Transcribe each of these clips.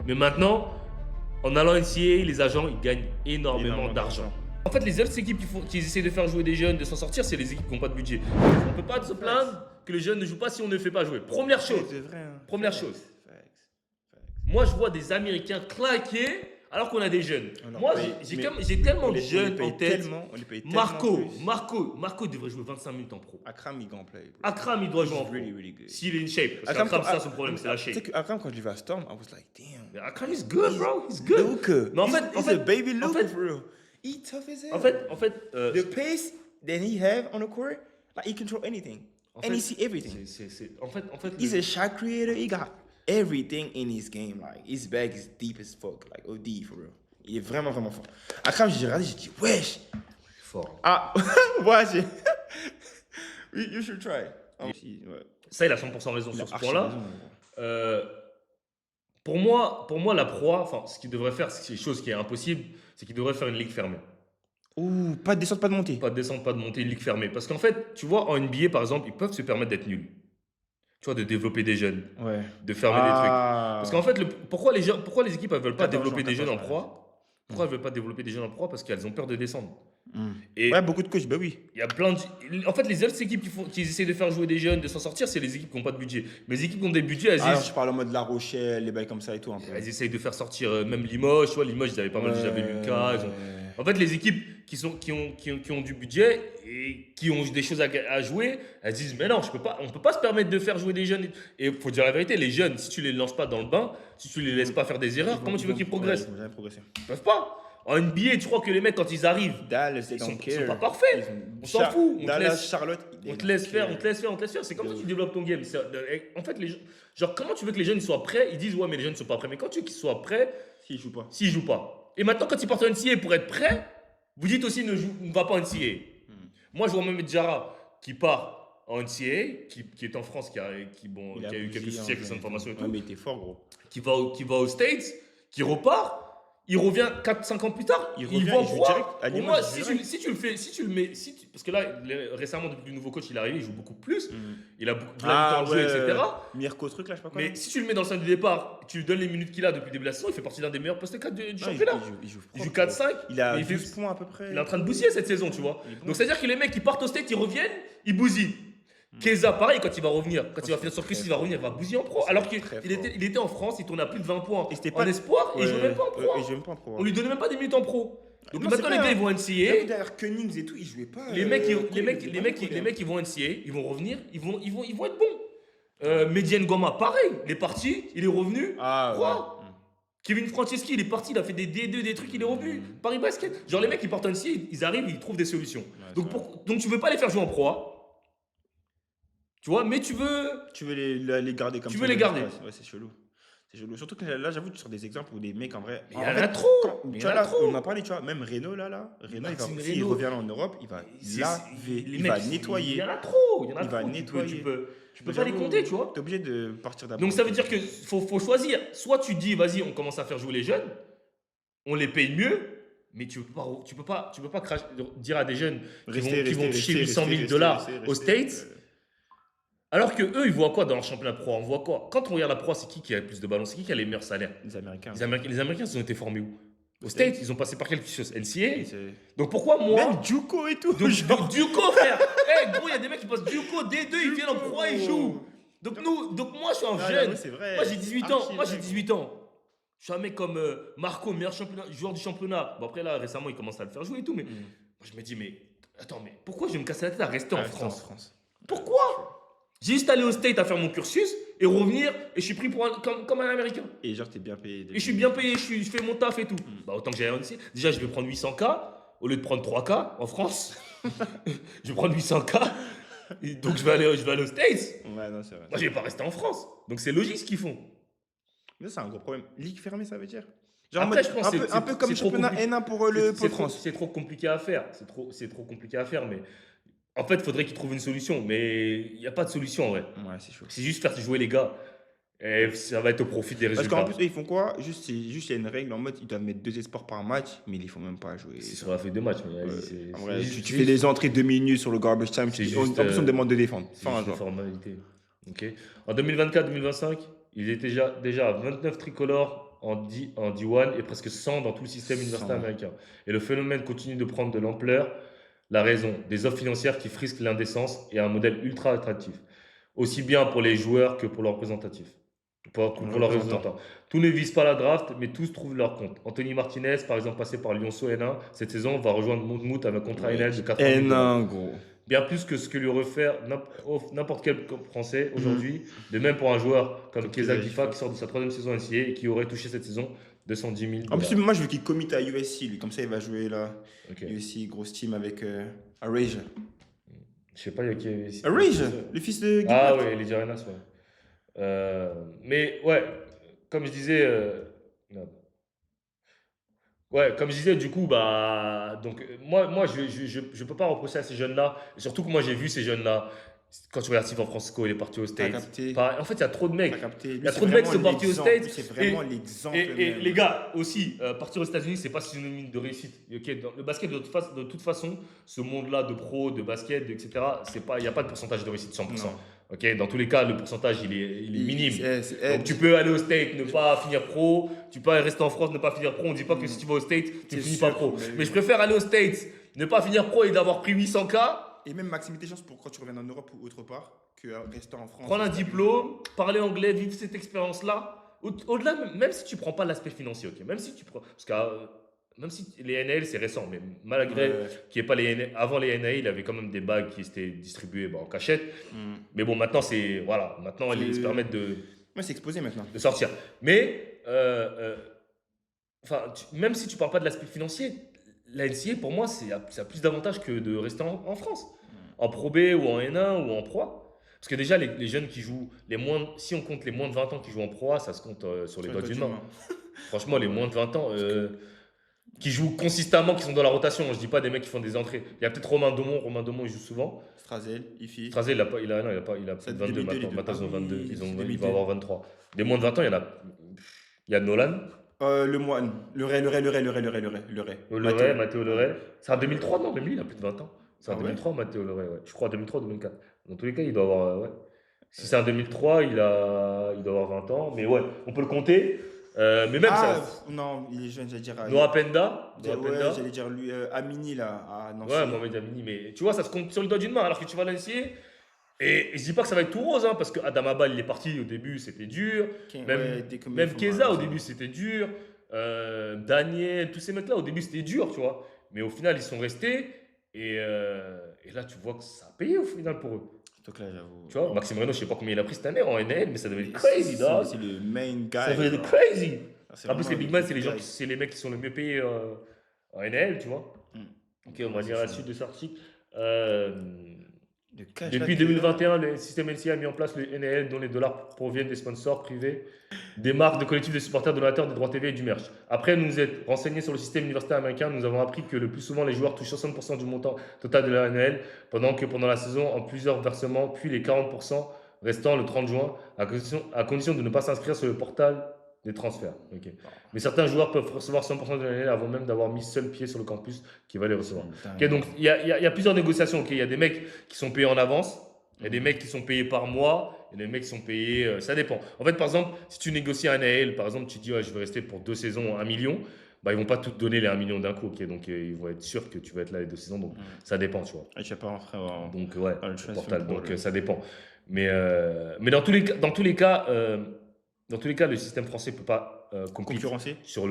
Mais maintenant, en allant NCAA, les agents, ils gagnent énormément d'argent. En fait, les seules équipes qui essaient de faire jouer des jeunes, de s'en sortir, c'est les équipes qui n'ont pas de budget. On ne peut pas se plaindre que les jeunes ne jouent pas si on ne les fait pas jouer. Première chose. C'est vrai. Hein. Première chose. Moi, je vois des Américains claquer alors qu'on a des jeunes. Moi, j'ai tellement de jeunes en tête. Marco devrait jouer 25 minutes en pro. Akram, il play. Akram, il doit jouer en pro. S'il est in shape. Parce qu'Akram, c'est ça son problème, c'est la shape. Tu sais qu'Akram, quand je l'ai vu à Storm, I was like, damn. Mais Akram is good, bro. He's good. Luka. Mais en fait, he's a baby Luka, for real. He tough as hell. En fait, the pace that he have on the court, like he control anything. And he see everything. En fait, he's a shot creator. He got everything in his game. Like, his bag is deep as fuck. Like, OD, for real. Il est vraiment, vraiment fort. Akram, j'ai regardé, j'ai dit, wesh. Fort. Ah, ouais, you should try. Ça, il a 100% raison sur ce point-là. Pour moi, la proie, enfin, ce qu'il devrait faire, c'est une chose qui est impossible, c'est qu'il devrait faire une ligue fermée. Ouh, pas de descente, pas de montée. Pas de descente, pas de montée, une ligue fermée. Parce qu'en fait, tu vois, en NBA, par exemple, ils peuvent se permettre d'être nuls. Tu vois, de développer des jeunes. Ouais. De fermer des trucs. Parce qu'en fait, pourquoi les équipes ne veulent pas développer des jeunes en proie? Pourquoi elles ne veulent pas développer des jeunes en proie? Parce qu'elles ont peur de descendre. Et ouais, beaucoup de coachs, bah oui. Il y a plein de... En fait, les seules équipes qui essaient de faire jouer des jeunes, de s'en sortir, c'est les équipes qui n'ont pas de budget. Mais les équipes qui ont des budgets, elles Alors, je parle en mode La Rochelle, les bails comme ça et tout. Un peu. Elles essayent de faire sortir même Limoges. Tu vois, Limoges, ils avaient pas mal. J'avais Lucas. En fait, les équipes qui ont du budget et qui ont des choses à jouer, elles disent mais non, on ne peut pas se permettre de faire jouer des jeunes. Et il faut dire la vérité, les jeunes, si tu les lances pas dans le bain, si tu les laisses pas faire des erreurs, comment tu veux qu'ils progressent? Ils vont jamais progresser. Ils peuvent pas. En NBA, tu crois que les mecs, quand ils arrivent, ils sont pas parfaits. On s'en fout. On te laisse faire. C'est comme ça que tu développes ton game. En fait, genre, comment tu veux que les jeunes soient prêts? Ils disent ouais, mais les jeunes ne sont pas prêts. Mais quand tu veux qu'ils soient prêts, s'ils jouent pas. Et maintenant, quand ils partent en NCAA pour être prêts, vous dites aussi ne va pas en NCAA. Moi, je vois même Jara qui part en NCAA, qui est en France, qui a eu quelques soucis avec son formation et tout. Mais il était fort, gros. Qui va aux States, qui repart. Il revient 4-5 ans plus tard, il va en proie. Pour moi, si tu le fais, parce que là, récemment, depuis que le nouveau coach il est arrivé, il joue beaucoup plus. Il a beaucoup de temps de jeu, etc. Mirko truc là, je sais pas quoi. Mais si tu le mets dans le sein du départ, tu lui donnes les minutes qu'il a depuis le début de la saison, il fait partie d'un des meilleurs postes 4 du championnat. Il joue 4-5. Il a 12 points à peu près. Il est en train de bousiller cette saison, tu vois. Donc, c'est-à-dire que les mecs qui partent au State, ils reviennent, ils bousillent. Keza, pareil, quand il va revenir, quand il va finir son cursus, il va revenir, il va bousiller en pro. Alors qu'il était en France, il tournait à plus de 20 points en espoir et il jouait même pas en pro. On lui donnait même pas des minutes en pro. Donc maintenant, les gars, ils vont NCAA. Derrière Cunnings et tout, ils jouaient pas. Les mecs, ils vont NCAA, ils vont revenir, ils vont être bons. Mediane Goma, pareil, il est parti, il est revenu. Quoi? Kevin Franceschi, il est parti, il a fait des D2, des trucs, il est revenu. Paris Basket. Genre, les mecs, ils partent en NCAA, ils arrivent, ils trouvent des solutions. Donc, tu veux pas les faire jouer en pro. Tu vois, mais tu veux les garder comme ça. Tu veux les garder. Ouais, c'est chelou. C'est chelou. Surtout que là, j'avoue, tu sors des exemples où des mecs en vrai. Il y en a trop. On a parlé, tu vois, même Renault là. Renault, il revient en Europe, il va laver, il va nettoyer. Il y en a trop. Il va nettoyer. Tu peux pas les compter, tu vois. T'es obligé de partir d'abord. Donc ça veut dire qu'il faut choisir. Soit tu dis, vas-y, on commence à faire jouer les jeunes, on les paye mieux. Mais tu peux pas dire à des jeunes qui vont toucher 800 000 $ aux States. Alors que eux, ils voient quoi dans leur championnat pro? On voit quoi? Quand on regarde la pro, c'est qui a le plus de ballons? C'est qui a les meilleurs salaires? Les Américains. Les Américains, ils ont été formés où? Aux States, ils ont passé par quelque chose. NCAA. Donc pourquoi moi? Même Juco et tout. Juco, frère. Gros, il y a des mecs qui passent Juco, D2, ils viennent en pro et ils jouent. Donc moi, je suis un jeune. Moi, j'ai 18 ans. Je suis un mec comme Marco, meilleur joueur du championnat. Bon, après, là, récemment, il commence à le faire jouer et tout. Mais moi, je me dis, mais attends, mais pourquoi je vais me casser la tête à rester en France? Pourquoi? J'ai juste allé au State à faire mon cursus et revenir et je suis pris comme un Américain. Et genre, t'es bien payé. Et je suis bien payé, je fais mon taf et tout. Bah, autant que j'aille ici. Déjà, je vais prendre 800K au lieu de prendre 3K en France. Je vais prendre 800K. Donc, je vais aller aux States. Ouais, non, c'est vrai. Moi, je vais pas rester en France. Donc, c'est logique ce qu'ils font. Mais c'est un gros problème. Ligue fermée, ça veut dire? Genre, après, je pense un peu comme le championnat N1 pour France. C'est trop compliqué à faire. C'est trop compliqué à faire, mais. En fait, il faudrait qu'ils trouvent une solution, mais il n'y a pas de solution en vrai. Ouais, c'est chaud. C'est juste faire jouer les gars. Et ça va être au profit des résultats. Parce qu'en plus, ils font quoi? Juste, il y a une règle en mode, ils doivent mettre 2 espoirs par match, mais ils ne font même pas jouer. C'est sur la feuille de match. Mais tu fais les entrées 2 minutes sur le garbage time. En plus, on demande de défendre. C'est une formalité. Okay. En 2024-2025, ils étaient déjà à 29 tricolores en D1 et presque 100 dans tout le système universitaire américain. Et le phénomène continue de prendre de l'ampleur. La raison, des offres financières qui frisquent l'indécence et un modèle ultra attractif, aussi bien pour les joueurs que pour leurs représentatifs. Pour leurs représentants. Tous ne visent pas la draft, mais tous trouvent leur compte. Anthony Martinez, par exemple, passé par Lyonceau N1, cette saison, va rejoindre Monmouth avec un contrat NL de 4 ans. N1, gros. Bien plus que ce que lui refaire n'importe quel Français aujourd'hui. De même pour un joueur comme Keza Gifa qui sort de sa 3e saison NCAA et qui aurait touché cette saison 210 000 $. En plus, moi, je veux qu'il commit à USC, lui. Comme ça, il va jouer là. USC, grosse team avec Arasia. Je sais pas, il y a qui est ici. Arasia, le fils de Gilbert. Ah ouais, les Arenas, ouais. Mais ouais, comme je disais, comme je disais, du coup, donc moi, je peux pas reprocher à ces jeunes-là. Surtout que moi, j'ai vu ces jeunes-là. Quand tu regardes Stephen Francisco, il est parti aux States. En fait, il y a trop de mecs. Il y a trop de mecs qui sont partis aux States. C'est vraiment l'exemple. Et les gars, aussi, partir aux États-Unis, c'est pas synonyme de réussite. Dans le basket, de toute façon, ce monde-là de pro, de basket, etc., il n'y a pas de pourcentage de réussite 100%. Non. Dans tous les cas, le pourcentage, il est minime. Donc, tu peux aller aux States, ne pas finir pro. Tu peux rester en France, ne pas finir pro. On ne dit pas que si tu vas aux States, tu ne finis pas pro. Mais je préfère aller aux States, ne pas finir pro et d'avoir pris 800K. Et même maximiser tes chances pour quand tu reviens en Europe ou autre part que rester en France. Prendre un diplôme, parler anglais, vivre cette expérience-là. Au-delà, même si tu ne prends pas l'aspect financier, même si tu prends. Parce que même si les NAL, c'est récent, mais malgré qu'il n'y ait pas les NAL, avant les NAL, il y avait quand même des bagues qui étaient distribuées en cachette. Mais bon, maintenant, maintenant, ils se permettent de. C'est exposé maintenant. De sortir. Mais, même si tu ne parles pas de l'aspect financier, la NCA, pour moi, ça a plus d'avantages que de rester en France. En Pro B ou en N1 ou en Pro A. Parce que déjà, les jeunes qui jouent, si on compte les moins de 20 ans qui jouent en Pro A, ça se compte sur les doigts d'une main. Franchement, les moins de 20 ans qui jouent consistamment, qui sont dans la rotation. Je ne dis pas des mecs qui font des entrées. Il y a peut-être Romain Domon, il joue souvent. Strazel, Ifi. Strazel, il a peut-être 22 maintenant. Maintenant, ils ont 22. Il va avoir 23. Des moins de 20 ans, il y a Nolan. Le Moine, le Ray. Mathéo Le Ray. C'est en 2003, non, même lui, il a plus de 20 ans. C'est en 2003, Mathéo Le Ray, ouais. Je crois 2003-2004. Dans tous les cas, il doit avoir. Si c'est en 2003, il doit avoir 20 ans. Mais ouais, on peut le compter. Mais même ça. Non, il est jeune, j'allais dire. Noah Penda. J'allais dire lui, Amini, là. Mohamed Amini. Mais tu vois, ça se compte sur le doigt d'une main. Alors que tu vas l'NCA. Et je dis pas que ça va être tout rose, parce que Adam Abal, il est parti au début, c'était dur. Même Keza, au début, c'était dur. Daniel, tous ces mecs-là, au début, c'était dur, tu vois. Mais au final, ils sont restés. Et là, tu vois que ça a payé au final pour eux. Donc là, j'avoue. Tu vois, Maxime Reno, je sais pas combien il a pris cette année en NL, mais ça devait être crazy, là. C'est le main guy. Ça devait être crazy. En plus, les big man, c'est les mecs qui sont le mieux payés en NL, tu vois. Ok, on va dire la suite de cet article. Depuis 2021, le système NCA a mis en place le NAL dont les dollars proviennent des sponsors privés, des marques de collectifs de supporters donateurs, des droits TV et du merch. Après nous être renseignés sur le système universitaire américain, nous avons appris que le plus souvent les joueurs touchent 60% du montant total de la NAL, pendant la saison en plusieurs versements, puis les 40% restant le 30 juin, à condition de ne pas s'inscrire sur le portal des transferts. Okay. Mais certains joueurs peuvent recevoir 100% de l'année avant même d'avoir mis seul pied sur le campus qui va les recevoir. Okay, donc il y a plusieurs négociations. Okay. Il y a des mecs qui sont payés en avance, il y a des mecs qui sont payés par mois, il y a des mecs qui sont payés. Ça dépend. En fait, par exemple, si tu négocies un NAL, par exemple, tu dis je vais rester pour 2 saisons 1 million, ils vont pas tout te donner les 1 million d'un coup. Okay. Donc ils vont être sûrs que tu vas être là les 2 saisons. Donc ça dépend, tu vois. Et tu vas pas rentrer en. Donc ouais, le portal. Donc ça dépend. Mais dans tous les cas. Dans tous les cas, le système français ne peut pas concurrencer sur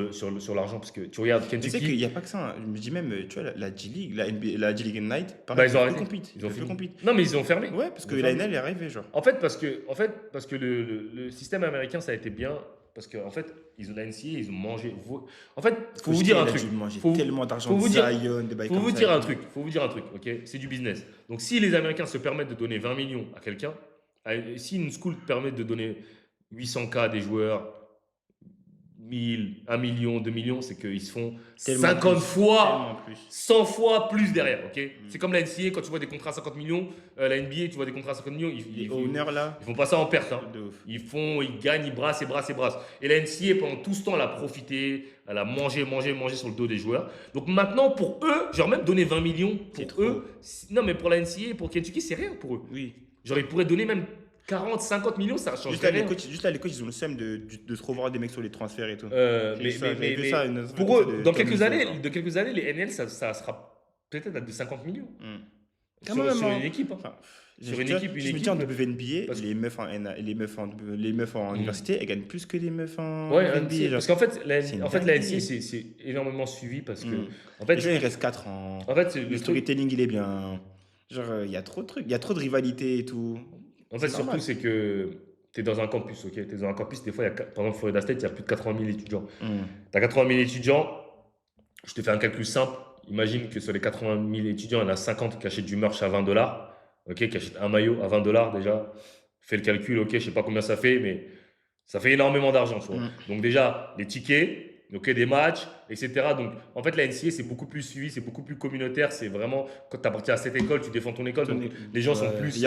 l'argent. Parce que tu regardes Kentucky. Tu sais qu'il n'y a pas que ça. Je me dis même, tu vois, la G-League, la G-League Ignite, ils ont arrêté. Ils ont fait. Non, mais ils ont fermé. Ouais, parce que la NL est arrivée, genre. En fait, parce que le système américain, ça a été bien. Parce qu'en fait, la NCA, ils ont mangé. En fait, il faut vous dire un truc. Faut tellement d'argent de Zion, des bails comme ça. Faut vous dire un truc, ok. C'est du business. Donc, si les Américains se permettent de donner 20 millions à quelqu'un, si une school permet de donner 800K des joueurs, 1000, 1 million, 2 millions, c'est qu'ils se font 50 fois, 100 fois plus derrière. Okay, c'est comme la NCA, quand tu vois des contrats à 50 millions, la NBA, tu vois des contrats à 50 millions, ils font pas ça en perte. Hein. Ils gagnent, ils brassent. Et la NCA, pendant tout ce temps, elle a profité, elle a mangé sur le dos des joueurs. Donc maintenant, pour eux, genre même donner 20 millions, pour eux, non mais pour la NCA, pour Kentucky, c'est rien pour eux. Oui. Genre ils pourraient donner même 40, 50 millions, ça change juste là, les coachs, ils ont le seum de trop voir des mecs sur les transferts et tout. Mais pour eux, dans quelques années, les NL, ça sera peut-être de 50 millions. Sur une équipe. Je me dis en WNBA, les meufs en université, elles gagnent plus que les meufs en NBA. Parce qu'en fait, la NCA, c'est énormément suivi parce que. En fait, il reste 4 ans. En fait, le storytelling, il est bien. Genre, il y a trop de trucs, il y a trop de rivalité et tout. En fait, surtout, c'est que tu es dans un campus, ok? Tu es dans un campus, des fois, par exemple, Florida State, il y a plus de 80 000 étudiants. Tu as 80 000 étudiants, je te fais un calcul simple. Imagine que sur les 80 000 étudiants, il y en a 50 qui achètent du merch à $20. Ok, qui achètent un maillot à $20 déjà. Fais le calcul, ok, je sais pas combien ça fait, mais ça fait énormément d'argent, tu vois. Donc déjà, les tickets, ok, des matchs, etc. Donc en fait, la NCA, c'est beaucoup plus suivi, c'est beaucoup plus communautaire. C'est vraiment, quand tu appartiens à cette école, tu défends ton école. Donc les gens sont plus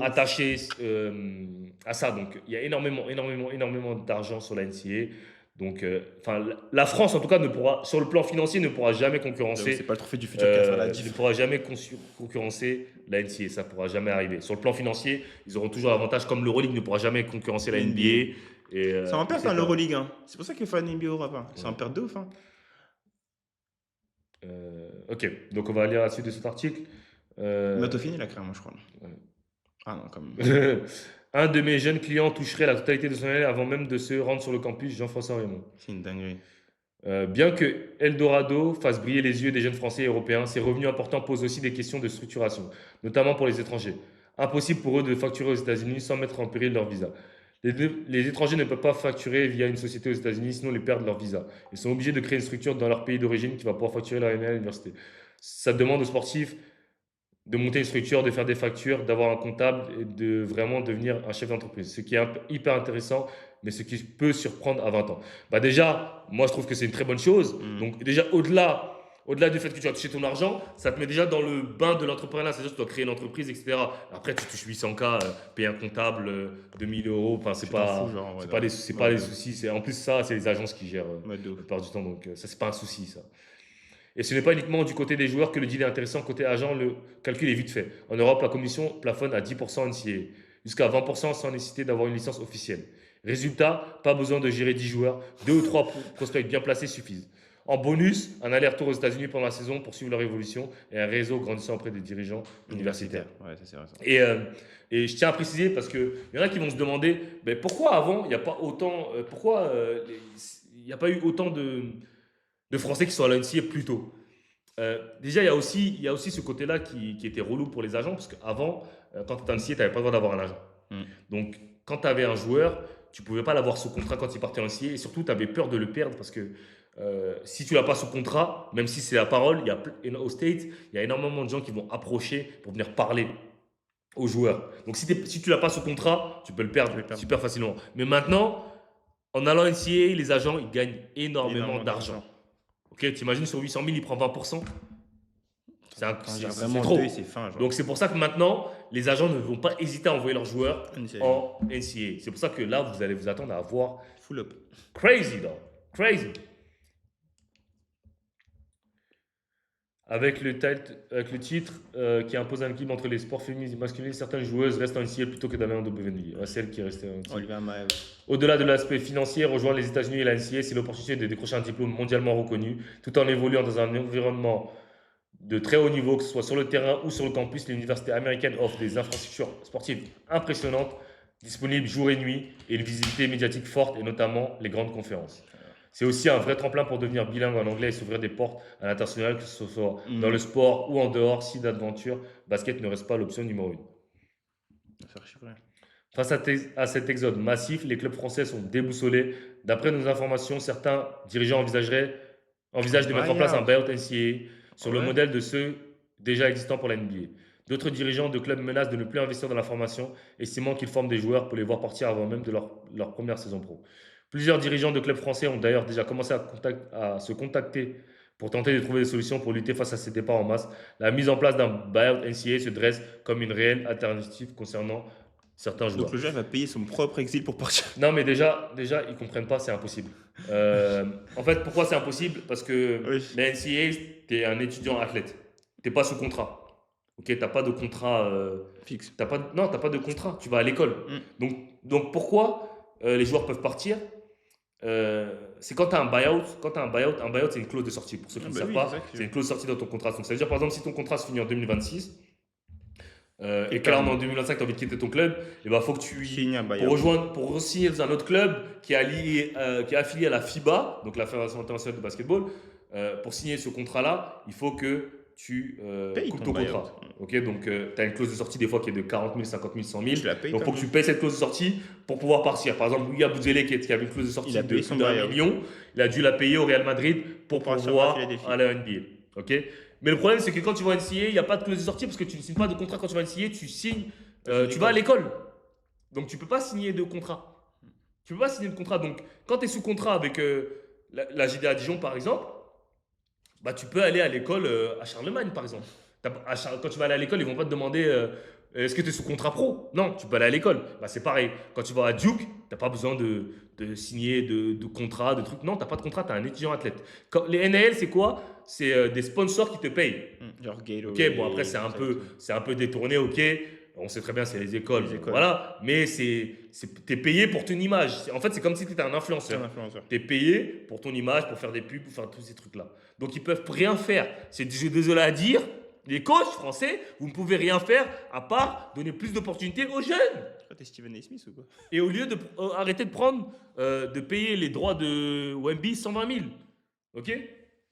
attachés à ça. Donc il y a énormément d'argent sur la NCA. Donc, la France, en tout cas, sur le plan financier, ne pourra jamais concurrencer. C'est pas le trophée du futur 4 ne pourra jamais concurrencer la NCA. Ça ne pourra jamais arriver. Sur le plan financier, ils auront toujours l'avantage, comme l'Euroleague ne pourra jamais concurrencer la NBA. Ça en perd l'Euroleague. C'est pour ça qu'il faut un NBA Europe. Ça en perd de ouf. Ok, donc on va lire la suite de cet article. Mais t'as fini la crème, je crois. Ah non, quand même. Un de mes jeunes clients toucherait la totalité de son salaire avant même de se rendre sur le campus, Jean-François Raymond. C'est une dinguerie. Bien que Eldorado fasse briller les yeux des jeunes Français et Européens, ces revenus importants posent aussi des questions de structuration, notamment pour les étrangers. Impossible pour eux de facturer aux États-Unis sans mettre en péril leur visa. Les étrangers ne peuvent pas facturer via une société aux États-Unis, sinon ils perdent leur visa. Ils sont obligés de créer une structure dans leur pays d'origine qui va pouvoir facturer leur année à l'université. Ça demande aux sportifs de monter une structure, de faire des factures, d'avoir un comptable et de vraiment devenir un chef d'entreprise. Ce qui est hyper intéressant, mais ce qui peut surprendre à 20 ans. Déjà, moi je trouve que c'est une très bonne chose. Donc déjà, au-delà du fait que tu vas toucher ton argent, ça te met déjà dans le bain de l'entrepreneuriat. C'est-à-dire que tu dois créer une entreprise, etc. Après, tu touches 800K, payer un comptable, 2000 €. Enfin, c'est pas les soucis. En plus, ça, c'est les agences qui gèrent la plupart du temps. Donc ça, c'est pas un souci, ça. Et ce n'est pas uniquement du côté des joueurs que le deal est intéressant. Côté agent, le calcul est vite fait. En Europe, la commission plafonne à 10% NCAA, jusqu'à 20% sans nécessité d'avoir une licence officielle. Résultat, pas besoin de gérer 10 joueurs. 2 ou 3 prospects bien placés suffisent. En bonus, un aller-retour aux États-Unis pendant la saison pour suivre leur évolution et un réseau grandissant auprès des dirigeants universitaires. Ouais, ça c'est vrai, ça. Et je tiens à préciser, parce qu'il y en a qui vont se demander pourquoi avant, il n'y a pas autant. Pourquoi il n'y a pas eu autant de Français qui sont à l'NCA plus tôt. Déjà, il y a aussi ce côté-là qui était relou pour les agents, parce qu'avant, quand tu étais à l'NCA, tu n'avais pas le droit d'avoir un agent. Donc, quand tu avais un joueur, tu ne pouvais pas l'avoir sous contrat quand il partait en NCA, et surtout, tu avais peur de le perdre, parce que si tu ne l'as pas sous contrat, même si c'est la parole, au States, il y a énormément de gens qui vont approcher pour venir parler aux joueurs. Donc, si tu ne l'as pas sous contrat, tu peux le perdre super facilement. Mais maintenant, en allant à NCA, les agents, ils gagnent énormément d'argent. Ok, t'imagines sur 800 000, il prend 20%. C'est trop. Donc c'est pour ça que maintenant, les agents ne vont pas hésiter à envoyer leurs joueurs en NCAA. C'est pour ça que là, vous allez vous attendre à avoir full up. Crazy, dog. Crazy. Avec le titre qui impose un équilibre entre les sports féminins et masculins, certaines joueuses restent en NCAA plutôt que d'aller en WNBA. Celle qui est restée en NCAA. Au-delà de l'aspect financier, rejoindre les États-Unis et la NCAA, c'est l'opportunité de décrocher un diplôme mondialement reconnu, tout en évoluant dans un environnement de très haut niveau, que ce soit sur le terrain ou sur le campus. L'université américaine offre des infrastructures sportives impressionnantes, disponibles jour et nuit, et une visibilité médiatique forte, et notamment les grandes conférences. C'est aussi un vrai tremplin pour devenir bilingue en anglais et s'ouvrir des portes à l'international, que ce soit dans le sport ou en dehors. Si d'aventure, basket ne reste pas l'option numéro 1. Face à cet exode massif, les clubs français sont déboussolés. D'après nos informations, certains dirigeants envisagent de mettre en place un buyout NCAA sur le modèle de ceux déjà existants pour la NBA. D'autres dirigeants de clubs menacent de ne plus investir dans la formation, estimant qu'ils forment des joueurs pour les voir partir avant même de leur première saison pro. Plusieurs dirigeants de clubs français ont d'ailleurs déjà commencé à se contacter pour tenter de trouver des solutions pour lutter face à ces départs en masse. La mise en place d'un buyout NCAA se dresse comme une réelle alternative concernant certains joueurs. Donc le joueur va payer son propre exil pour partir. Non, mais déjà ils ne comprennent pas, c'est impossible. En fait, pourquoi c'est impossible? Parce que la NCAA, tu es un étudiant athlète. Tu n'es pas sous contrat. Ok, tu n'as pas de contrat fixe. Non, tu n'as pas de contrat. Tu vas à l'école. Donc pourquoi les joueurs peuvent partir c'est quand tu as un buyout. Quand tu as un buyout, c'est une clause de sortie. Pour ceux qui ne savent pas, c'est une clause de sortie dans ton contrat. Donc ça veut dire, par exemple, si ton contrat se finit en 2026 et clairement en 2025, tu as envie de quitter ton club, il faut que tu pour re-signer dans un autre club qui est affilié à la FIBA, donc la Fédération internationale de basketball. Pour signer ce contrat-là, il faut que tu coupes ton contrat. Okay, donc, tu as une clause de sortie des fois qui est de 40 000, 50 000, 100 000. Donc, il faut que tu payes cette clause de sortie pour pouvoir partir. Par exemple, Ouya Bouzélé qui avait une clause de sortie de plus d'1 million, il a dû la payer au Real Madrid pour pouvoir aller à NBA. Okay, mais le problème, c'est que quand tu vas à NCAA, il n'y a pas de clause de sortie parce que tu ne signes pas de contrat quand tu vas à NCAA, tu signes, tu vas à l'école. Donc, tu ne peux pas signer de contrat. Tu ne peux pas signer de contrat. Donc, quand tu es sous contrat avec la JDA Dijon, par exemple, tu peux aller à l'école à Charlemagne, par exemple. Quand tu vas aller à l'école, ils ne vont pas te demander est-ce que tu es sous contrat pro. Non, tu peux aller à l'école. C'est pareil. Quand tu vas à Duke, tu n'as pas besoin de signer de contrat, de trucs. Non, tu n'as pas de contrat, tu es un étudiant athlète. Les NAL, c'est quoi? C'est des sponsors qui te payent. Genre Gatorade. Ok, bon, après, c'est un peu détourné, ok. On sait très bien, c'est les écoles. Voilà. Mais tu es payé pour ton image. En fait, c'est comme si tu étais un influenceur. Tu es payé pour ton image, pour faire des pubs, pour faire tous ces trucs-là. Donc, ils peuvent rien faire. Je suis désolé à dire, les coachs français, vous ne pouvez rien faire à part donner plus d'opportunités aux jeunes. T'es Stephen A. Smith ou quoi? Et au lieu d'arrêter de payer les droits de Wemby 120 000. Ok?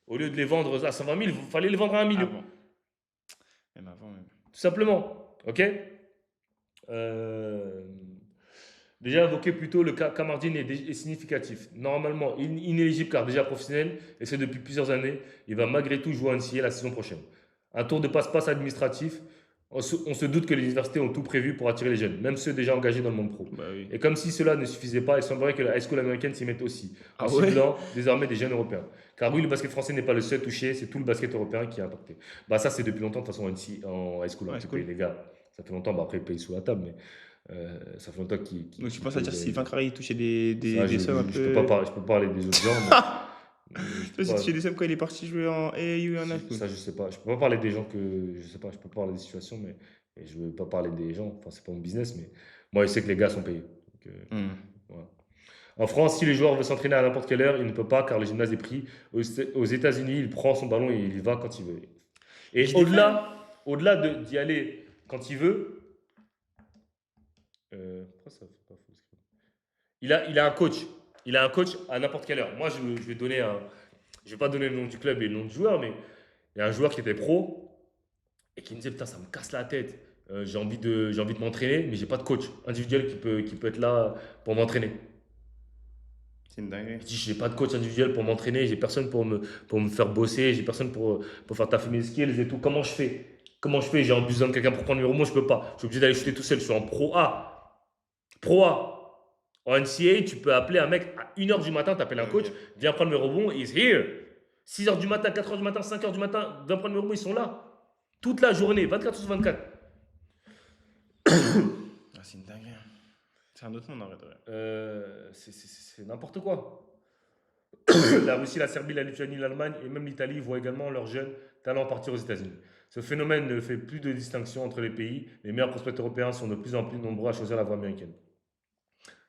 Au lieu de les vendre à 120 000, il fallait les vendre à 1 million. Même avant, même. Tout simplement. Ok? Déjà évoqué plus tôt, le cas Kamardine est significatif. Normalement, inéligible car déjà professionnel, et c'est depuis plusieurs années. Il va malgré tout jouer à NCAA la saison prochaine. Un tour de passe-passe administratif. On se doute que les universités ont tout prévu pour attirer les jeunes, même ceux déjà engagés dans le monde pro. Oui. Et comme si cela ne suffisait pas, il semblerait que la high school américaine s'y mette aussi, en ciblant désormais des jeunes européens. Car oui, le basket français n'est pas le seul touché, c'est tout le basket européen qui est impacté. Ça, c'est depuis longtemps, de toute façon, en high school, les gars. Ça fait longtemps, après, ils payent sous la table, mais ça fait longtemps qu'ils. Donc, tu penses à dire si Sylvain Carré touchait des sommes un peu. Je peux pas parler des autres gens. Tu sais, touché des sommes quand il est parti jouer en AAU et en AFC. Ça, je sais pas. Je peux pas parler des gens que. Je sais pas, je peux pas parler des situations, mais je veux pas parler des gens. Enfin, c'est pas mon business, mais moi, je sais que les gars sont payés. Donc, voilà. En France, si les joueurs veulent s'entraîner à n'importe quelle heure, il ne peut pas car le gymnase est pris. Aux États-Unis, il prend son ballon et il y va quand il veut. Et au-delà d'y aller quand il veut, pourquoi ça fait pas faux? Il a un coach. Il a un coach à n'importe quelle heure. Moi, je vais donner je vais pas donner le nom du club et le nom du joueur, mais il y a un joueur qui était pro et qui me disait putain, ça me casse la tête. J'ai envie de m'entraîner, mais j'ai pas de coach individuel qui peut être là pour m'entraîner. C'est une dinguerie. Je dis, j'ai pas de coach individuel pour m'entraîner, j'ai personne pour me faire bosser, j'ai personne pour faire taffer mes skills et tout. Comment je fais? J'ai besoin de quelqu'un pour prendre le numéro, moi je peux pas. Je suis obligé d'aller shooter tout seul. Je suis en Pro A. En NCAA, tu peux appeler un mec à 1h du matin, tu appelles un coach, viens prendre le rebond, he's here. 6h du matin, 4h du matin, 5h du matin, viens prendre le rebond, ils sont là. Toute la journée, 24/24. C'est une dinguerie. C'est un autre monde en vrai. C'est n'importe quoi. La Russie, la Serbie, la Lituanie, l'Allemagne et même l'Italie voient également leurs jeunes talents partir aux États-Unis. Ce phénomène ne fait plus de distinction entre les pays. Les meilleurs prospects européens sont de plus en plus nombreux à choisir la voie américaine.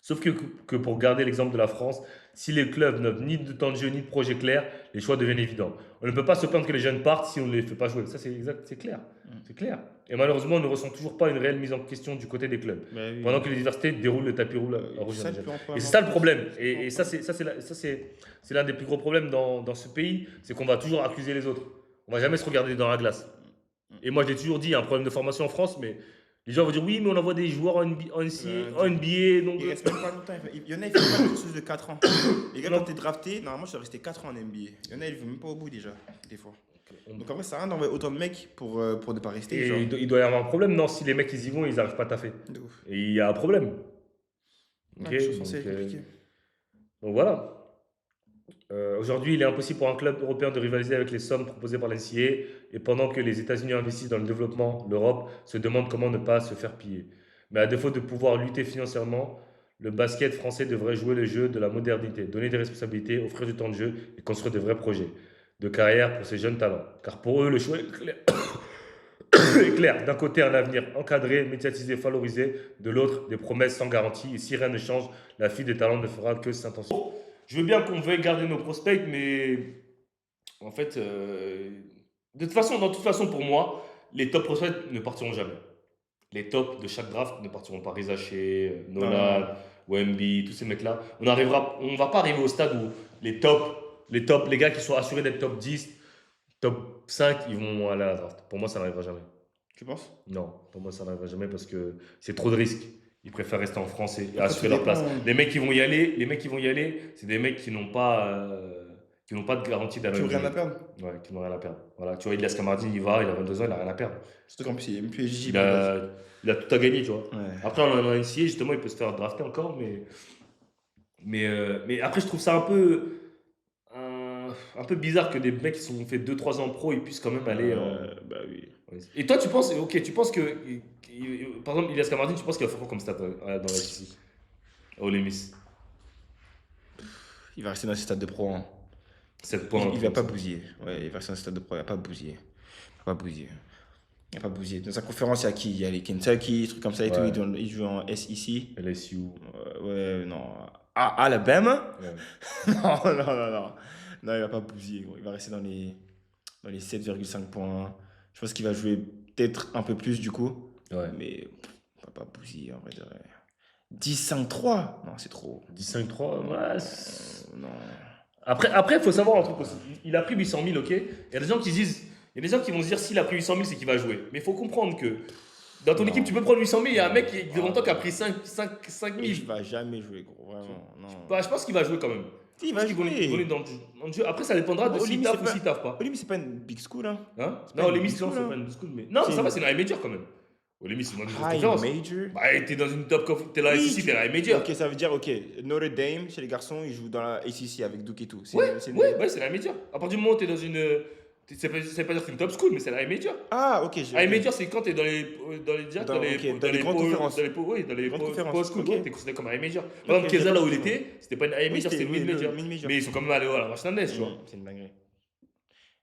Sauf que pour garder l'exemple de la France, si les clubs n'offrent ni de temps de jeu ni de projet clair, les choix deviennent évidents. On ne peut pas se plaindre que les jeunes partent si on ne les fait pas jouer. Ça, c'est clair. C'est clair. Et malheureusement, on ne ressent toujours pas une réelle mise en question du côté des clubs. Pendant que les universités déroulent le tapis rouge à rouge. Et c'est ça le problème. Et ça, c'est l'un des plus gros problèmes dans ce pays, c'est qu'on va toujours accuser les autres. On ne va jamais se regarder dans la glace. Et moi, je l'ai toujours dit, il y a un problème de formation en France, mais les gens vont dire oui, mais on envoie des joueurs en NBA. Donc... Ils restent même pas longtemps. Il y en a, ils font pas quelque chose de 4 ans. Les gars, quand tu es drafté, normalement, je dois rester 4 ans en NBA. Il y en a, ils ne vont même pas au bout déjà, des fois. Donc en vrai, ça sert à rien d'envoyer autant de mecs pour ne pas rester. Et il doit y avoir un problème, non? Si les mecs ils y vont, ils n'arrivent pas à taffer. Et il y a un problème. Donc voilà. Aujourd'hui, il est impossible pour un club européen de rivaliser avec les sommes proposées par l'NCAA et pendant que les États-Unis investissent dans le développement, l'Europe se demande comment ne pas se faire piller. Mais à défaut de pouvoir lutter financièrement, le basket français devrait jouer le jeu de la modernité, donner des responsabilités, offrir du temps de jeu et construire de vrais projets de carrière pour ces jeunes talents. Car pour eux, le choix est clair. est clair. D'un côté, un avenir encadré, médiatisé, valorisé. De l'autre, des promesses sans garantie. Et si rien ne change, la fuite des talents ne fera que s'intensifier. Je veux bien qu'on veuille garder nos prospects, mais en fait, de toute façon, pour moi, les top prospects ne partiront jamais. Les tops de chaque draft ne partiront pas. Reza Shea, Nolan, Wemby, tous ces mecs-là. On va pas arriver au stade où les gars qui sont assurés d'être top 10, top 5, ils vont aller à la draft. Pour moi, ça n'arrivera jamais. Tu penses? Non, pour moi, ça n'arrivera jamais parce que c'est trop de risques. Ils préfèrent rester en France et assurer leur place. Les mecs qui vont y aller, c'est des mecs qui n'ont pas de garantie d'avenir. Qui n'ont rien à perdre. Ouais, qui n'ont rien à perdre. Voilà, tu vois, Ilias Kamardine, il a 22 ans, il n'a rien à perdre. Surtout qu'en plus, il est même plus éligible. Il a tout à gagner, tu vois. Ouais. Après, on a NCA, justement, il peut se faire drafter encore, mais après, je trouve ça un peu bizarre que des mecs qui sont fait 2-3 ans pro, ils puissent quand même aller. Bah oui. Et toi, tu penses que, par exemple, Ilias Kamardine, tu penses qu'il va faire quoi comme stat dans la SEC au Lemis? Il va rester dans ses stades de pro. Hein. 7 points. Il va pas bousiller. Ouais, il va rester dans ses stades de pro, il va pas bousiller. Il n'a pas bousillé. Dans sa conférence, il y a qui? Il y a les Kentucky, des trucs comme ça et tout. Il joue en SEC. LSU. Ouais, non. Alabama? Ouais. Non. Non, il va pas bousiller. Gros. Il va rester dans les 7,5 points. Je pense qu'il va jouer peut-être un peu plus du coup. Ouais. Mais il va pas bousiller en vrai. 10-5-3? Non, c'est trop. 10-5-3? Ouais. Non. Après, il faut savoir un truc aussi. Il a pris 800 000, ok? Il y a des gens qui disent. Il y a des gens qui vont se dire s'il a pris 800 000, c'est qu'il va jouer. Mais il faut comprendre que dans ton équipe, tu peux prendre 800 000. Il y a un mec qui devant toi qui a pris 5 000. Il va jamais jouer, gros. Vraiment. Non. Je pense qu'il va jouer quand même. Il va jouer. Dans le jeu. Après, ça dépendra de s'il taffe ou s'il taffe pas. Olimis, c'est pas une big school. Hein. Non, Olimis, c'est pas une big school. Mais... Non, mais ça va, c'est une high major quand même. Olimis, c'est une grosse major. Bah, t'es dans une top conf. T'es dans la SEC, t'es la high major. Ok, ça veut dire, Notre Dame, chez les garçons, ils jouent dans la ACC avec Duke et tout. Ouais, c'est la high major. À partir du moment où t'es dans une. C'est pas dire que c'est une top school, mais c'est la high major. Ah, ok. High major, c'est quand t'es dans les grandes conférences. Dans les post-school, t'es considéré comme un high major. Par exemple, Keza, là où il était, c'était pas une high major, c'était une mid major. Mais ils sont quand même allés à la Marchandez, tu vois. C'est une dinguerie.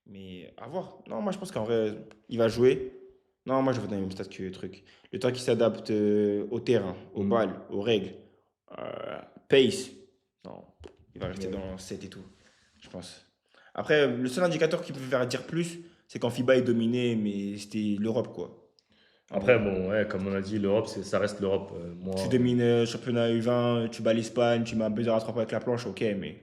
Mais à voir. Non, moi je pense qu'en vrai, il va jouer. Non, moi je vais dans les mêmes stats que le truc. Le temps qu'il s'adapte au terrain, aux balles, aux règles, pace. Non, il va rester dans 7 et tout, je pense. Après, le seul indicateur qui peut faire dire plus, c'est quand FIBA est dominé, mais c'était l'Europe, quoi. Après, bon, ouais, comme on a dit, l'Europe, ça reste l'Europe. Tu domines le championnat U20, tu bats l'Espagne, tu mets un buzzer à 3 points avec la planche, ok, mais.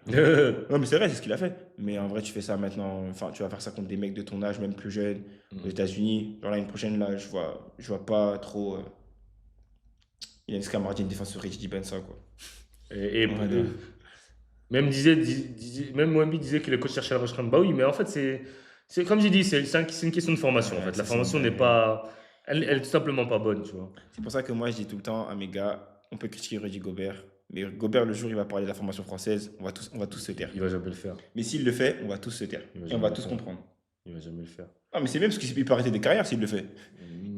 Non, mais c'est vrai, c'est ce qu'il a fait. Mais en vrai, tu fais ça maintenant, enfin, tu vas faire ça contre des mecs de ton âge, même plus jeunes, aux États-Unis. Genre l'année prochaine, là, je vois pas trop. Il y a une Kamardine, défenseur Rich Benza, quoi. Même Wemby disait que le coach cherchait à le rejoindre. Bah oui, mais en fait, c'est comme j'ai dit, c'est une question de formation. En fait. La formation n'est pas. Elle est tout simplement pas bonne, tu vois. C'est pour ça que moi, je dis tout le temps à mes gars, on peut critiquer Rudy Gobert. Mais Gobert, le jour où il va parler de la formation française, on va tous se taire. Il va jamais le faire. Mais s'il le fait, on va tous se taire. Et on va tous comprendre. Il va jamais le faire. Ah, mais c'est même parce qu'il peut arrêter des carrières s'il le fait.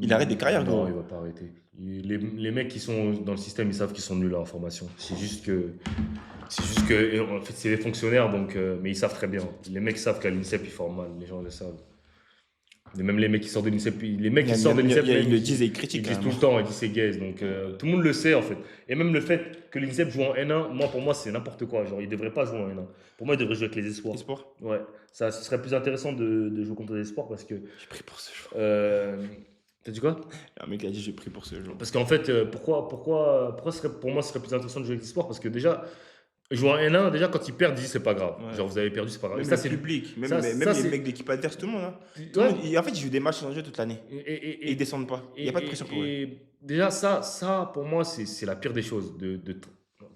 Il arrête des carrières, gros. Non, il va pas arrêter. Les mecs qui sont dans le système, ils savent qu'ils sont nuls en formation. C'est juste que en fait, c'est les fonctionnaires, donc, mais ils savent très bien. Les mecs savent qu'à l'INSEP, ils forment mal. Les gens le savent. Et même les mecs qui sortent de l'INSEP, ils le disent et ils critiquent. Ils disent tout le temps, ils disent c'est gaze. Donc tout le monde le sait en fait. Et même le fait que l'INSEP joue en N1, pour moi, c'est n'importe quoi. Genre, ils devraient pas jouer en N1. Pour moi, ils devraient jouer avec les espoirs. Ouais. Ce serait plus intéressant de jouer contre les espoirs parce que. J'ai pris pour ce jour. T'as dit quoi? Un mec a dit j'ai pris pour ce jour. Parce qu'en fait, pourquoi pour moi, ce serait plus intéressant de jouer avec les espoirs? Parce que déjà. Jouer en N1, déjà quand ils perdent, ils disent c'est pas grave. Ouais. Genre vous avez perdu, c'est pas grave. Même ça, c'est public. Même les mecs d'équipe adverse, tout le monde. Hein. En fait, ils jouent des matchs sans jeu toute l'année. Et ils descendent pas. Il n'y a pas de pression pour eux. Et déjà, ça, pour moi, c'est la pire des choses.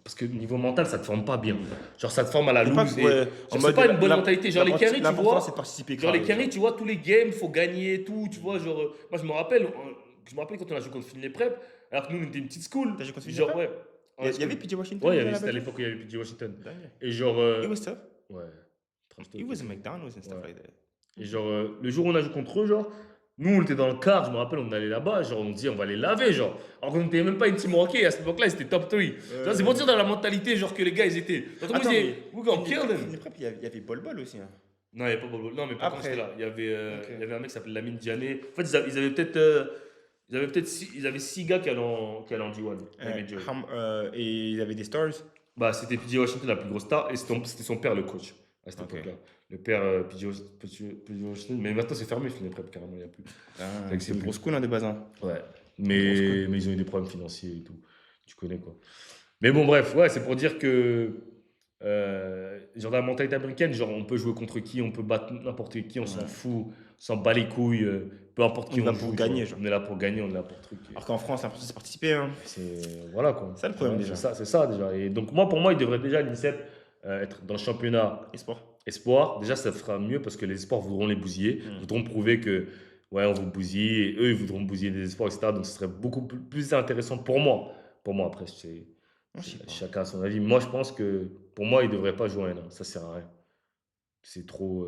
Parce que niveau mental, ça te forme pas bien. Genre ça te forme à la loose. C'est pas une bonne mentalité. Genre les carrés, tu vois. Genre les carrés, tu vois, tous les games, faut gagner et tout. Tu vois, genre. Moi, je me rappelle quand on a joué contre Finley Prep, alors que nous, on était une petite school. T'as joué contre Finley Prep? Ouais. Il y avait PJ Washington. Ouais, c'était à l'époque où il y avait PJ Washington. Et genre. It was tough. Ouais. It was a McDonald's and stuff like that. Et genre, le jour où on a joué contre eux, genre, nous on était dans le car, je me rappelle, on allait là-bas, genre, on disait on va les laver, genre. Alors qu'on n'était même pas une team rocket, à cette époque-là, ils étaient top 3. C'est pour dire dans la mentalité, genre, que les gars, ils étaient. Attends, mais we're gonna kill them. Il y avait Bol Bol aussi. Hein. Non, il n'y avait pas Bob. Non, mais pas quand j'étais Après. là. Ok. Il y avait un mec qui s'appelait Lamine Diané. En fait, ils avaient 6 gars qui allaient en D1, les majors. Et il avait des stars. Bah, c'était PJ Washington, la plus grosse star, et c'était son père, le coach, à cette Ok. époque-là. Le père PJ Washington, mais maintenant c'est fermé, Finet Prep, carrément, il n'y a plus. Ah, Fait que c'est une grosse school, hein, de base. Hein. Ouais. Grosse school. Mais ils ont eu des problèmes financiers et tout. Tu connais quoi. Mais bon, bref, ouais, c'est pour dire que, genre, dans la mentalité américaine, genre, on peut jouer contre qui, on peut battre n'importe qui, on s'en Ouais. fout, on s'en bat les couilles, peu importe On qui est on là pour joue, tu vois. gagner, genre. On est là pour gagner, on est là pour truc. Alors qu'en France, l'important, c'est participer. Hein. Voilà quoi. C'est ça le Tu problème vois, déjà. c'est ça déjà. Et donc, moi, pour moi, il devrait déjà, l'INSEP, être dans le championnat Et sport. espoir. Déjà, ça fera mieux parce que les espoirs voudront les bousiller, voudront prouver que, ouais, on vous bousille, et eux, ils voudront bousiller les espoirs, etc. Donc, ce serait beaucoup plus intéressant pour moi. Pour moi, après, Je sais pas. chacun a son avis. Moi, je pense que pour moi, il ne devrait pas jouer un an. Ça sert à rien. C'est trop.